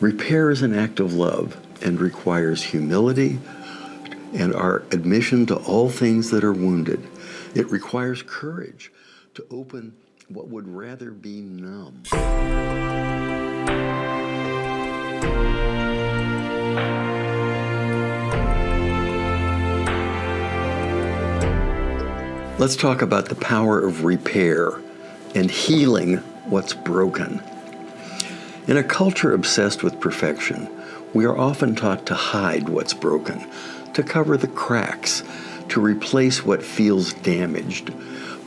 Repair is an act of love and requires humility and our admission to all things that are wounded. It requires courage to open what would rather be numb. Let's talk about the power of repair and healing what's broken. In a culture obsessed with perfection, we are often taught to hide what's broken, to cover the cracks, to replace what feels damaged.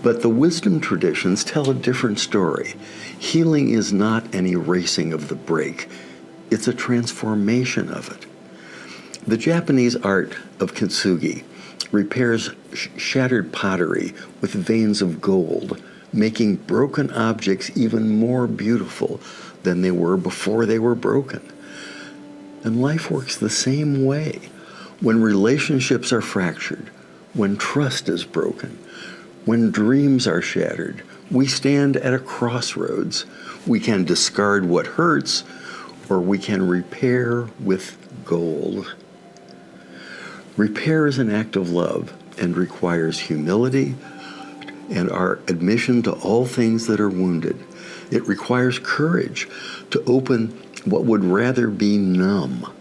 But the wisdom traditions tell a different story. Healing is not an erasing of the break. It's a transformation of it. The Japanese art of kintsugi repairs shattered pottery with veins of gold, making broken objects even more beautiful than they were before they were broken. And life works the same way. When relationships are fractured, when trust is broken, when dreams are shattered, we stand at a crossroads. We can discard what hurts, or we can repair with gold. Repair is an act of love and requires humility and our admission to all things that are wounded. It requires courage to open what would rather be numb.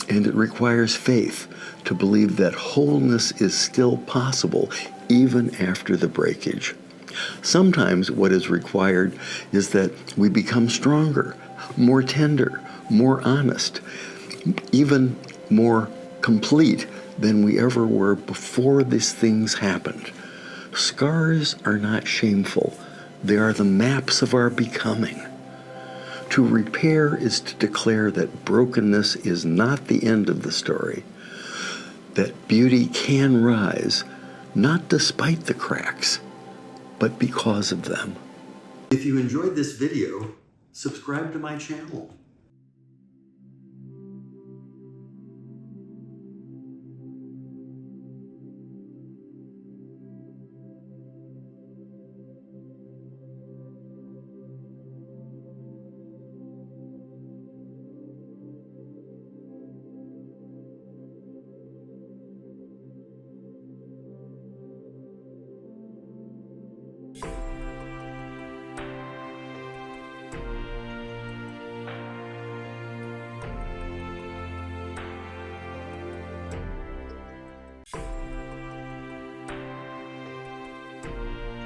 And it requires faith to believe that wholeness is still possible even after the breakage. Sometimes what is required is that we become stronger, more tender, more honest, even more complete than we ever were before these things happened. Scars are not shameful. They are the maps of our becoming. To repair is to declare that brokenness is not the end of the story, that beauty can rise, not despite the cracks, but because of them. If you enjoyed this video, subscribe to my channel.